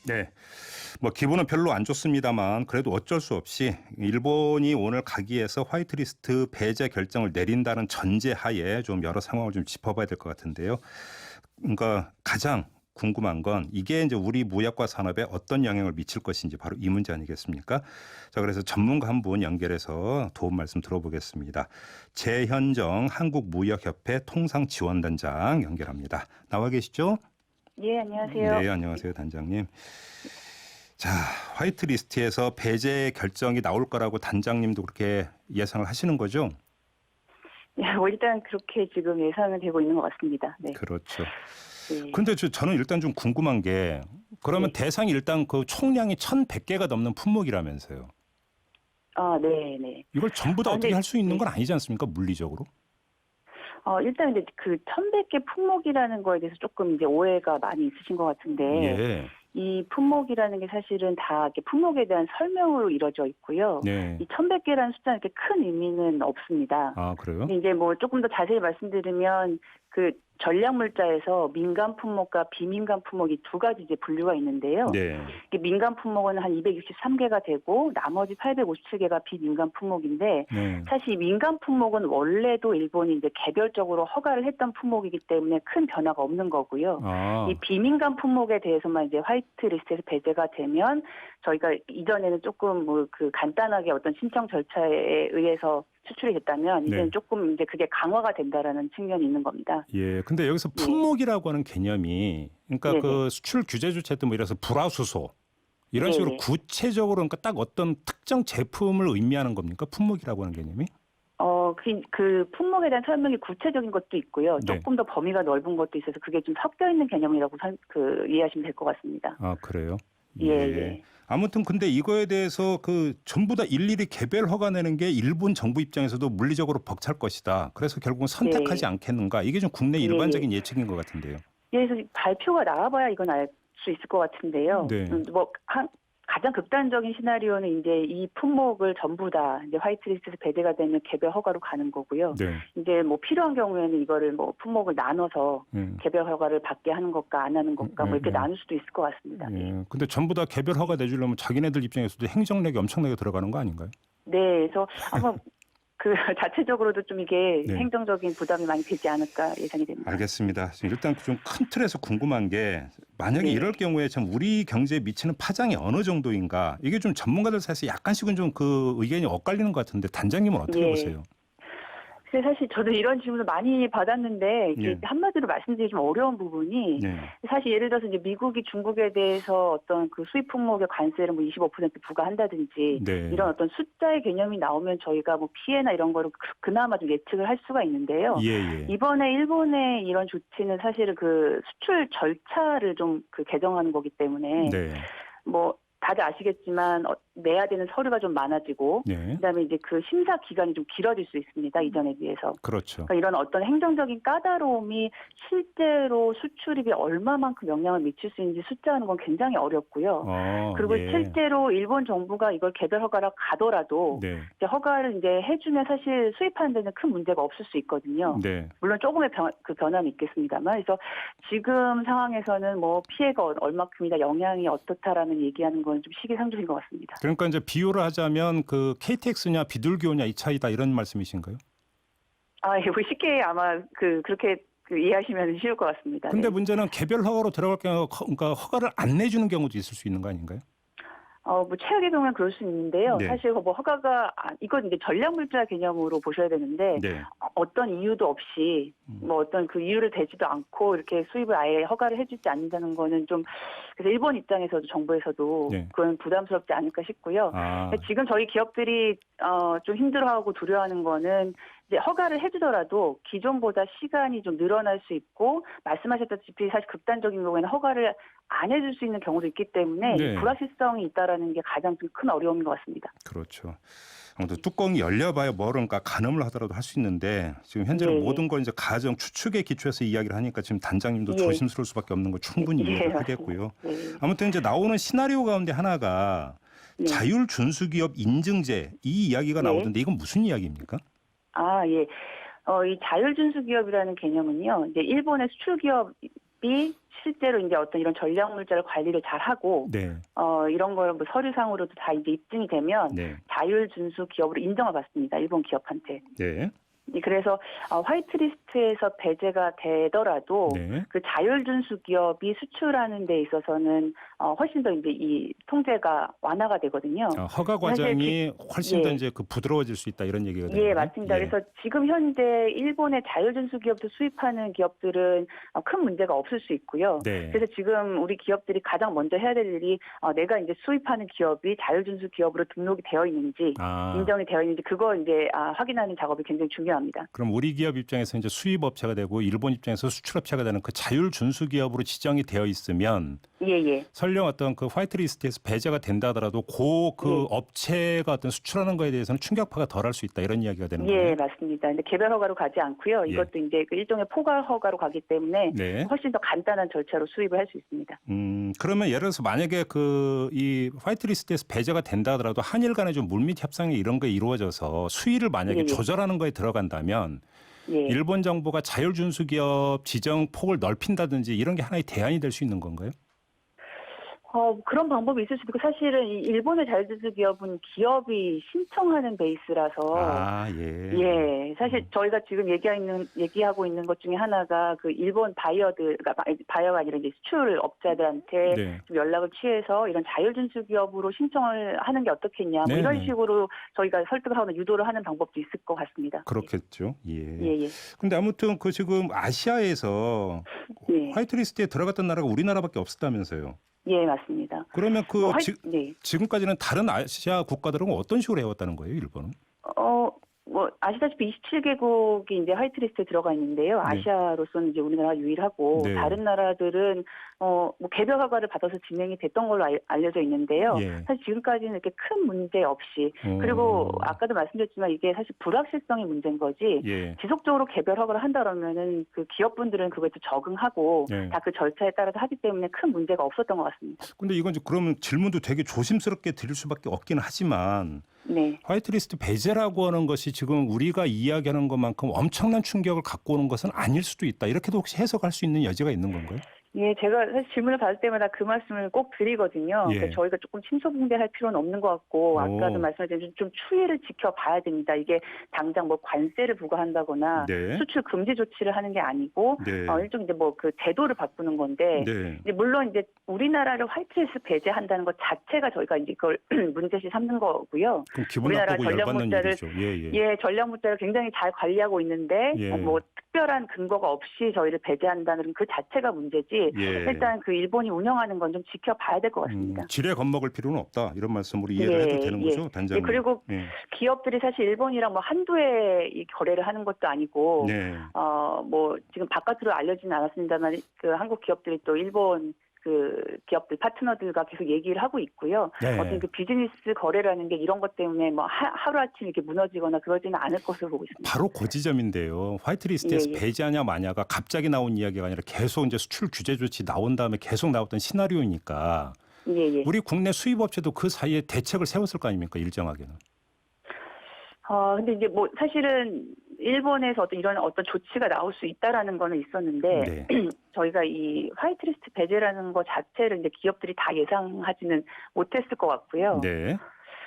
네. 뭐 기분은 별로 안 좋습니다만 그래도 어쩔 수 없이 일본이 오늘 가기에서 화이트리스트 배제 결정을 내린다는 전제하에 좀 여러 상황을 좀 짚어봐야 될 것 같은데요. 그러니까 가장 궁금한 건 이게 이제 우리 무역과 산업에 어떤 영향을 미칠 것인지 바로 이 문제 아니겠습니까? 자, 그래서 전문가 한 분 연결해서 도움 말씀 들어보겠습니다. 재현정 한국무역협회 통상지원단장 연결합니다. 나와 계시죠? 예, 안녕하세요. 네, 안녕하세요, 단장님. 자, 화이트리스트에서 배제 결정이 나올 거라고 단장님도 그렇게 예상을 하시는 거죠? 예, 뭐 일단 그렇게 지금 예상은 되고 있는 것 같습니다. 네. 그렇죠. 네. 근데 저는 일단 좀 궁금한 게 그러면 네. 대상이 일단 그 총량이 1,100개가 넘는 품목이라면서요. 아, 네, 네. 이걸 전부 다 어떻게 근데 할 수 있는 네. 건 아니지 않습니까? 물리적으로? 일단 근데 그 1,100개 품목이라는 거에 대해서 조금 이제 오해가 많이 있으신 것 같은데 예. 이 품목이라는 게 사실은 다 이렇게 품목에 대한 설명으로 이루어져 있고요. 네. 이 1,100개라는 숫자는 이렇게 큰 의미는 없습니다. 아, 그래요? 근데 이제 뭐 조금 더 자세히 말씀드리면 그 전략물자에서 민간 품목과 비민간 품목이 두 가지 이제 분류가 있는데요. 네. 이게 민간 품목은 한 263개가 되고 나머지 857개가 비민간 품목인데 네. 사실 이 민간 품목은 원래도 일본이 이제 개별적으로 허가를 했던 품목이기 때문에 큰 변화가 없는 거고요. 아, 이 비민간 품목에 대해서만 이제 화이트 리스트에서 배제가 되면 저희가 이전에는 조금 뭐 그 간단하게 어떤 신청 절차에 의해서 수출이 됐다면 이제는 네. 조금 이제 그게 강화가 된다라는 측면이 있는 겁니다. 예. 근데 여기서 예. 품목이라고 하는 개념이 그러니까 네네. 그 수출 규제 조치했던 뭐 이래서 불화수소 이런 식으로 네네. 구체적으로 그러니까 딱 어떤 특정 제품을 의미하는 겁니까? 품목이라고 하는 개념이? 그 품목에 대한 설명이 구체적인 것도 있고요. 네. 조금 더 범위가 넓은 것도 있어서 그게 좀 섞여 있는 개념이라고 이해하시면 될 것 같습니다. 아, 그래요? 예, 예. 예. 아무튼 근데 이거에 대해서 그 전부 다 일일이 개별 허가 내는 게 일본 정부 입장에서도 물리적으로 벅찰 것이다. 그래서 결국은 선택하지 네. 않겠는가. 이게 좀 국내 예, 예. 일반적인 예측인 것 같은데요. 예, 그래서 발표가 나와봐야 이건 알 수 있을 것 같은데요. 네. 가장 극단적인 시나리오는 이제 이 품목을 전부 다 이제 화이트리스트에서 배제가 되면 개별 허가로 가는 거고요. 네. 이제 뭐 필요한 경우에는 이거를 뭐 품목을 나눠서 개별 허가를 받게 하는 것과 안 하는 것과 뭐 이렇게 나눌 수도 있을 것 같습니다. 예. 예. 근데 전부 다 개별 허가 내주려면 자기네들 입장에서도 행정력이 엄청나게 들어가는 거 아닌가요? 네, 그래서 아마 그 자체적으로도 좀 이게 네. 행정적인 부담이 많이 되지 않을까 예상이 됩니다. 알겠습니다. 일단 좀 큰 틀에서 궁금한 게 만약에 네. 이럴 경우에 참 우리 경제에 미치는 파장이 어느 정도인가 이게 좀 전문가들 사이에서 약간씩은 좀 그 의견이 엇갈리는 것 같은데 단장님은 어떻게 예. 보세요? 근데 사실 저도 이런 질문을 많이 받았는데 이게 예. 한마디로 말씀드리기 좀 어려운 부분이 네. 사실 예를 들어서 이제 미국이 중국에 대해서 어떤 그 수입 품목의 관세를 뭐 25% 부과한다든지 네. 이런 어떤 숫자의 개념이 나오면 저희가 뭐 피해나 이런 거를 그나마 좀 예측을 할 수가 있는데요. 예, 예. 이번에 일본의 이런 조치는 사실은 그 수출 절차를 좀 그 개정하는 거기 때문에 네. 뭐 다들 아시겠지만 내야 되는 서류가 좀 많아지고 네. 그다음에 이제 그 심사 기간이 좀 길어질 수 있습니다. 이전에 비해서. 그렇죠. 그러니까 이런 어떤 행정적인 까다로움이 실제로 수출입에 얼마만큼 영향을 미칠 수 있는지 숫자하는 건 굉장히 어렵고요. 그리고 예. 실제로 일본 정부가 이걸 개별 허가를 가더라도 네. 이제 허가를 이제 해주면 사실 수입하는 데는 큰 문제가 없을 수 있거든요. 네. 물론 조금의 변화는 있겠습니다만, 그래서 지금 상황에서는 뭐 피해가 얼마큼이다, 영향이 어떻다라는 얘기하는 건 좀 시기상조인 것 같습니다. 그러니까 이제 비유를 하자면 그 KTX냐 비둘기호냐 이 차이다 이런 말씀이신가요? 뭐 쉽게 아마 그렇게 이해하시면 쉬울 것 같습니다. 근데 네. 문제는 개별 허가로 들어갈 경우 그러니까 허가를 안 내주는 경우도 있을 수 있는 거 아닌가요? 뭐 최악의 경우는 그럴 수 있는데요. 네. 사실 뭐 허가가 이건 이제 전략물자 개념으로 보셔야 되는데 네. 어떤 이유도 없이 뭐 어떤 그 이유를 대지도 않고 이렇게 수입을 아예 허가를 해주지 않는다는 거는 좀 그래서 일본 입장에서도 정부에서도 네. 그건 부담스럽지 않을까 싶고요. 아, 지금 저희 기업들이 좀 힘들어하고 두려워하는 거는 이제 허가를 해주더라도 기존보다 시간이 좀 늘어날 수 있고 말씀하셨다시피 사실 극단적인 경우에는 허가를 안 해줄 수 있는 경우도 있기 때문에 네. 이 불확실성이 있다라는 게 가장 좀 큰 어려움인 것 같습니다. 그렇죠. 아무튼 뚜껑이 열려봐야 뭐랄까 가늠을 하더라도 할 수 있는데 지금 현재는 예, 모든 건 이제 가정 추측에 기초해서 이야기를 하니까 지금 단장님도 예. 조심스러울 수밖에 없는 거 충분히 예, 이해를 맞습니다. 하겠고요. 네. 아무튼 이제 나오는 시나리오 가운데 하나가 네. 자율 준수기업 인증제 이 이야기가 네. 나오던데 이건 무슨 이야기입니까? 예. 이 자율준수 기업이라는 개념은요, 이제 일본의 수출 기업이 기업이 실제로 이제 어떤 이런 전략 물자를 관리를 잘 하고 네. 이런 걸 뭐 서류상으로도 다 이제 입증이 되면 네. 자율 준수 기업으로 인정을 받습니다. 일본 기업한테. 네. 그래서 화이트리스트에서 배제가 되더라도 네. 그 자율준수 기업이 수출하는 데 있어서는 훨씬 더 이제 이 통제가 완화가 되거든요. 허가 사실 과정이 훨씬 더 예. 이제 그 부드러워질 수 있다 이런 얘기가 되는 예, 거예요. 맞습니다. 예. 그래서 지금 현재 일본의 자율준수 기업도 수입하는 기업들은 큰 문제가 없을 수 있고요. 네. 그래서 지금 우리 기업들이 가장 먼저 해야 될 일이 내가 이제 수입하는 기업이 자율준수 기업으로 등록이 되어 있는지 인정이 되어 있는지 그거 이제 확인하는 작업이 굉장히 중요합니다. 그럼 우리 기업 입장에서 이제 수입업체가 되고 일본 입장에서 수출업체가 되는 그 자율 준수 기업으로 지정이 되어 있으면 예. 설령 어떤 그 화이트리스트에서 배제가 된다 하더라도 그 예. 업체가 어떤 수출하는 거에 대해서는 충격파가 덜할 수 있다 이런 이야기가 되는 거예요. 예, 맞습니다. 근데 개별 허가로 가지 않고요. 예. 이것도 이제 그 일종의 포괄 허가로 가기 때문에 네. 훨씬 더 간단한 절차로 수입을 할 수 있습니다. 그러면 예를 들어서 만약에 이 화이트리스트에서 배제가 된다 하더라도 한일 간에 좀 물밑 협상이 이런 게 이루어져서 수위를 만약에 예. 조절하는 거에 들어간다면 예. 일본 정부가 자율 준수 기업 지정 폭을 넓힌다든지 이런 게 하나의 대안이 될 수 있는 건가요? 그런 방법이 있을 수도 있고 사실은 이 일본의 자율준수 기업은 기업이 신청하는 베이스라서 예. 사실 저희가 지금 얘기하고 있는 것 중에 하나가 그 일본 바이어가 아니라 이제 수출 업자들한테 네. 좀 연락을 취해서 이런 자율준수 기업으로 신청을 하는 게 어떻겠냐 뭐 이런 네네. 식으로 저희가 설득을 하거나 유도를 하는 방법도 있을 것 같습니다. 그렇겠죠. 예. 예. 근데 아무튼 그 지금 아시아에서 예. 화이트리스트에 들어갔던 나라가 우리나라밖에 없었다면서요. 예, 맞습니다. 그러면 네. 지금까지는 다른 아시아 국가들은 어떤 식으로 해왔다는 거예요, 일본은? 뭐 아시다시피 27개국이 이제 화이트리스트에 들어가 있는데요. 네. 아시아로서는 이제 우리나라가 유일하고 네. 다른 나라들은 뭐 개별 허가를 받아서 진행이 됐던 걸로 알려져 있는데요. 예. 사실 지금까지는 이렇게 큰 문제 없이 그리고 아까도 말씀드렸지만 이게 사실 불확실성이 문제인 거지 예. 지속적으로 개별 허가를 한다 그러면은 그 기업분들은 그거에 또 적응하고 네. 다 그 절차에 따라서 하기 때문에 큰 문제가 없었던 것 같습니다. 근데 이건 그러면 질문도 되게 조심스럽게 드릴 수밖에 없긴 하지만 네. 화이트리스트 배제라고 하는 것이 지금 우리가 이야기하는 것만큼 엄청난 충격을 갖고 오는 것은 아닐 수도 있다. 이렇게도 혹시 해석할 수 있는 여지가 있는 건가요? 예, 제가 사실 질문을 받을 때마다 그 말씀을 꼭 드리거든요. 예. 그러니까 저희가 조금 침소봉대할 필요는 없는 것 같고 아까도 말씀하신 좀 추이를 지켜봐야 됩니다. 이게 당장 뭐 관세를 부과한다거나 네. 수출 금지 조치를 하는 게 아니고 네. 일종 이제 뭐 그 제도를 바꾸는 건데 네. 이제 물론 이제 우리나라를 화이트리스트 배제한다는 것 자체가 저희가 이제 그걸 문제시 삼는 거고요. 그럼 기분 우리나라 나쁘고 전략 열받는 문자를 일이죠. 예. 예, 전략 문자를 굉장히 잘 관리하고 있는데 예. 뭐 특별한 근거가 없이 저희를 배제한다는 그 자체가 문제지. 예. 일단 그 일본이 운영하는 건 좀 지켜봐야 될 것 같습니다. 지레 겁먹을 필요는 없다. 이런 말씀으로 이해를 해도 되는 거죠, 단장님? 예, 그리고 기업들이 사실 일본이랑 뭐 한두 해 이 거래를 하는 것도 아니고 네. 뭐 지금 바깥으로 알려지는 않았습니다만 그 한국 기업들이 또 일본 그 기업들 파트너들과 계속 얘기를 하고 있고요. 네. 어떤 그 비즈니스 거래라는 게 이런 것 때문에 뭐 하루아침 이렇게 무너지거나 그러지는 않을 것으로 보고 있습니다. 바로 그 지점인데요. 화이트리스트에서 예. 배제하냐 마냐가 갑자기 나온 이야기가 아니라 계속 이제 수출 규제 조치 나온 다음에 계속 나왔던 시나리오니까 예. 우리 국내 수입업체도 그 사이에 대책을 세웠을 거 아닙니까, 일정하게는. 근데 이제 뭐 사실은 일본에서 이런 어떤 조치가 나올 수 있다라는 거는 있었는데 네. 저희가 이 화이트리스트 배제라는 거 자체를 이제 기업들이 다 예상하지는 못했을 것 같고요. 네.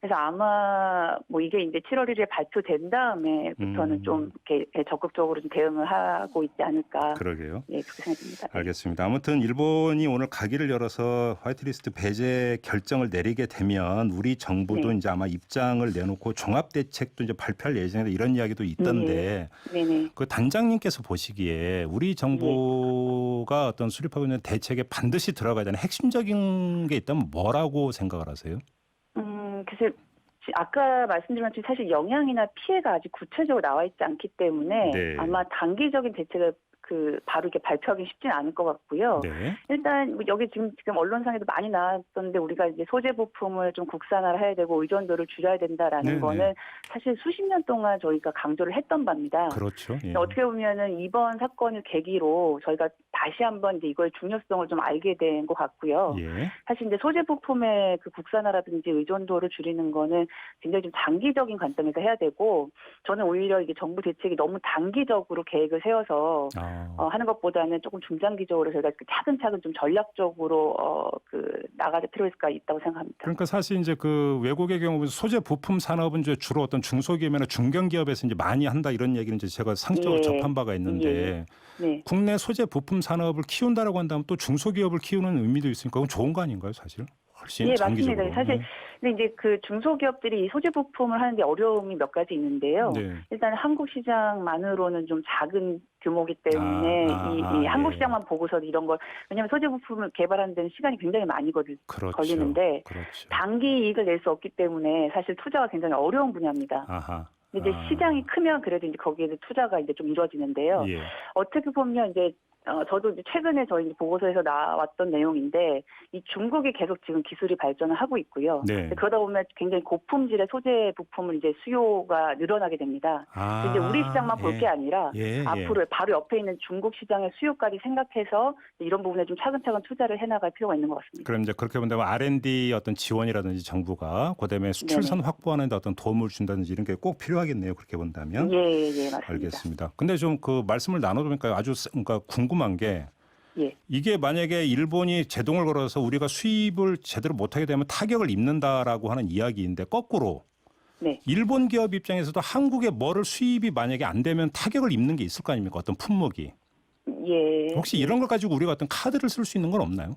그래서 아마 뭐 이게 이제 7월 1일에 발표된 다음에부터는 좀 이렇게 적극적으로 좀 대응을 하고 있지 않을까. 그러게요. 예, 그렇게 생각됩니다. 알겠습니다. 아무튼 일본이 오늘 가기를 열어서 화이트리스트 배제 결정을 내리게 되면 우리 정부도 네. 이제 아마 입장을 내놓고 종합 대책도 이제 발표할 예정이다 이런 이야기도 있던데 네네. 그 단장님께서 보시기에 우리 정부가 어떤 수립하고 있는 대책에 반드시 들어가야 되는 핵심적인 게 있다면 뭐라고 생각을 하세요? 글쎄 아까 말씀드린 것처럼 사실 영향이나 피해가 아직 구체적으로 나와 있지 않기 때문에 네. 아마 단기적인 대책을 바로 이렇게 발표하기 쉽지는 않을 것 같고요. 네. 일단 여기 지금 언론상에도 많이 나왔던데 우리가 이제 소재 부품을 좀 국산화해야 되고 의존도를 줄여야 된다라는 네네. 거는 사실 수십 년 동안 저희가 강조를 했던 바입니다. 그렇죠. 예. 어떻게 보면은 이번 사건을 계기로 저희가 다시 한번 이제 이거의 중요성을 좀 알게 된 것 같고요. 예. 사실 이제 소재 부품의 그 국산화라든지 의존도를 줄이는 거는 굉장히 좀 장기적인 관점에서 해야 되고 저는 오히려 이게 정부 대책이 너무 단기적으로 계획을 세워서 하는 것보다는 조금 중장기적으로 저희가 차근차근 좀 전략적으로 나가야 필요가 있다고 생각합니다. 그러니까 사실 이제 그 외국의 경우 소재 부품 산업은 이제 주로 어떤 중소기업이나 중견기업에서 이제 많이 한다 이런 얘기는 이제 제가 상식적으로 접한 바가 있는데 네. 국내 소재 부품 산업을 키운다라고 한다면 또 중소기업을 키우는 의미도 있으니까 그건 좋은 거 아닌가요, 사실? 훨씬 예, 장기적으로. 맞습니다. 사실 근데 이제 그 중소기업들이 이 소재 부품을 하는데 어려움이 몇 가지 있는데요. 네. 일단 한국 시장만으로는 좀 작은 규모이기 때문에 이 한국 예. 시장만 보고서 이런 걸 왜냐하면 소재 부품을 개발하는 데는 시간이 굉장히 많이 그렇죠. 걸리는데 그렇죠. 단기 이익을 낼 수 없기 때문에 사실 투자가 굉장히 어려운 분야입니다. 아하. 근데 이제 시장이 크면 그래도 이제 거기에 투자가 이제 좀 이루어지는데요. 예. 어떻게 보면 이제 저도 이제 최근에 저희 보고서에서 나왔던 내용인데 이 중국이 계속 지금 기술이 발전을 하고 있고요. 네. 그러다 보면 굉장히 고품질의 소재 부품을 이제 수요가 늘어나게 됩니다. 이제 우리 시장만 볼 게 아니라 앞으로 바로 옆에 있는 중국 시장의 수요까지 생각해서 이런 부분에 좀 차근차근 투자를 해나갈 필요가 있는 것 같습니다. 그럼 이제 그렇게 본다면 R&D 어떤 지원이라든지 정부가 그다음에 수출선 확보하는 데 어떤 도움을 준다든지 이런 게 꼭 필요하겠네요. 그렇게 본다면. 예, 맞습니다. 알겠습니다. 근데 좀 그 말씀을 나눠보니까 아주 그러니까 궁금한 게 이게 만약에 일본이 제동을 걸어서 우리가 수입을 제대로 못하게 되면 타격을 입는다라고 하는 이야기인데 거꾸로 일본 기업 입장에서도 한국에 뭐를 수입이 만약에 안 되면 타격을 입는 게 있을 거 아닙니까? 어떤 품목이. 예. 혹시 이런 걸 가지고 우리가 어떤 카드를 쓸 수 있는 건 없나요?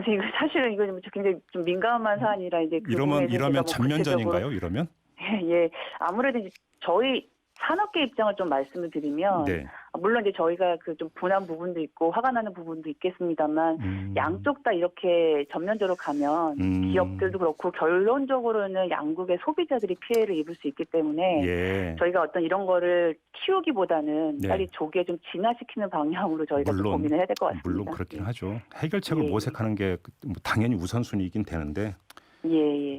이거 사실은 이거 굉장히 좀 민감한 사안이라 이제 그 이러면 전면전인가요? 이러면? 예. 아무래도 이제 저희 산업계 입장을 좀 말씀을 드리면 물론 이제 저희가 그 좀 분한 부분도 있고 화가 나는 부분도 있겠습니다만 양쪽 다 이렇게 전면적으로 가면 기업들도 그렇고 결론적으로는 양국의 소비자들이 피해를 입을 수 있기 때문에 저희가 어떤 이런 거를 키우기보다는 빨리 조기에 좀 진화시키는 방향으로 저희가 좀 고민을 해야 될 것 같습니다. 물론 그렇긴 하죠. 해결책을 모색하는 게 당연히 우선순위이긴 되는데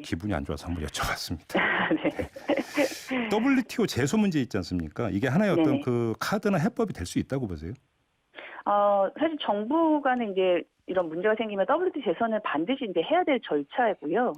기분이 안 좋아서 한번 여쭤봤습니다. WTO 제소 문제 있지 않습니까? 이게 하나의 어떤 그 카드나 해법이 될 수 있다고 보세요? 사실 정부 간에 이제 이런 문제가 생기면 WTO 제소는 반드시 이제 해야 될 절차이고요.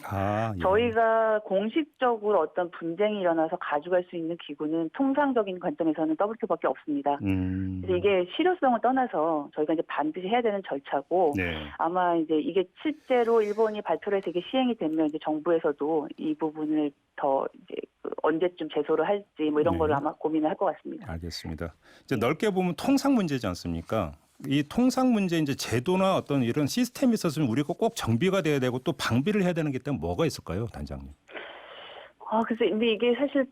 저희가 공식적으로 어떤 분쟁이 일어나서 가져갈 수 있는 기구는 통상적인 관점에서는 WTO밖에 없습니다. 그래서 이게 실효성을 떠나서 저희가 이제 반드시 해야 되는 절차고 아마 이제 이게 실제로 일본이 발표를 해서 이게 시행이 되면 이제 정부에서도 이 부분을 더 이제 언제쯤 제소를 할지 뭐 이런 거를 아마 고민을 할 것 같습니다. 알겠습니다. 이제 넓게 보면 통상 문제지 않습니까? 이 통상 문제 이제 제도나 어떤 이런 시스템이 있었으면 우리가 꼭 정비가 돼야 되고 또 방비를 해야 되는 게 있다면 뭐가 있을까요, 단장님? 글쎄, 근데 이게 사실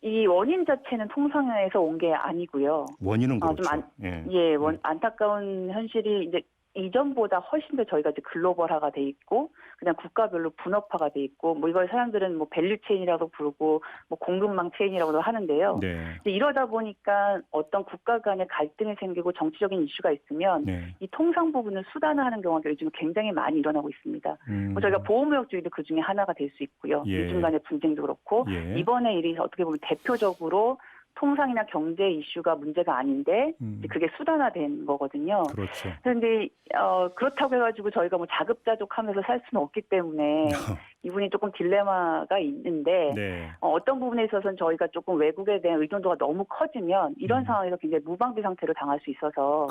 이 원인 자체는 통상에서 온 게 아니고요. 원인은 그렇죠. 좀 안타까운 현실이 이제 이전보다 훨씬 더 저희가 이제 글로벌화가 돼 있고 그냥 국가별로 분업화가 돼 있고 뭐 이걸 사람들은 뭐 밸류 체인이라고 부르고 뭐 공급망 체인이라고도 하는데요. 근데 이러다 보니까 어떤 국가 간의 갈등이 생기고 정치적인 이슈가 있으면 이 통상 부분을 수단화하는 경우가 요즘 굉장히 많이 일어나고 있습니다. 저희가 보호무역주의도 그 중에 하나가 될 수 있고요. 미중 간의 분쟁도 그렇고 이번에 일이 어떻게 보면 대표적으로 통상이나 경제 이슈가 문제가 아닌데 그게 수단화된 거거든요. 그런데 그렇다고 해가지고 저희가 뭐 자급자족하면서 살 수는 없기 때문에 이분이 조금 딜레마가 있는데 어떤 부분에 있어서는 저희가 조금 외국에 대한 의존도가 너무 커지면 이런 상황에서 굉장히 무방비 상태로 당할 수 있어서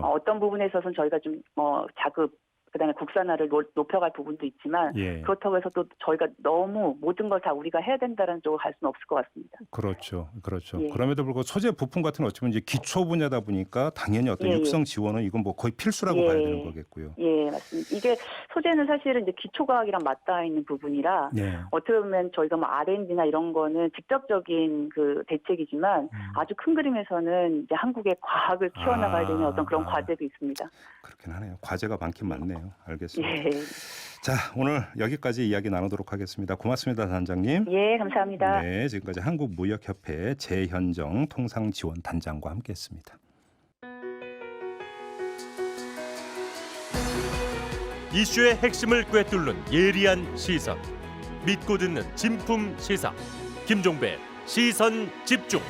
어떤 부분에 있어서는 저희가 좀 자급 그다음에 국산화를 높여갈 부분도 있지만 그렇다고 해서 또 저희가 너무 모든 걸 다 우리가 해야 된다는 쪽으로 갈 수는 없을 것 같습니다. 그렇죠. 그럼에도 불구하고 소재 부품 같은 건 어쩌면 이제 기초 분야다 보니까 당연히 어떤 육성 지원은 이건 뭐 거의 필수라고 봐야 되는 거겠고요. 맞습니다. 이게 소재는 사실은 이제 기초과학이랑 맞닿아 있는 부분이라 어떻게 보면 저희가 뭐 R&D나 이런 거는 직접적인 그 대책이지만 아주 큰 그림에서는 이제 한국의 과학을 키워나가야 되는 어떤 그런 과제도 있습니다. 그렇긴 하네요. 과제가 많긴 많네요. 알겠습니다. 자, 오늘 여기까지 이야기 나누도록 하겠습니다. 고맙습니다, 단장님. 감사합니다. 지금까지 한국무역협회 재현정 통상지원단장과 함께했습니다. 이슈의 핵심을 꿰뚫는 예리한 시선, 믿고 듣는 진품 시사, 김종배 시선 집중.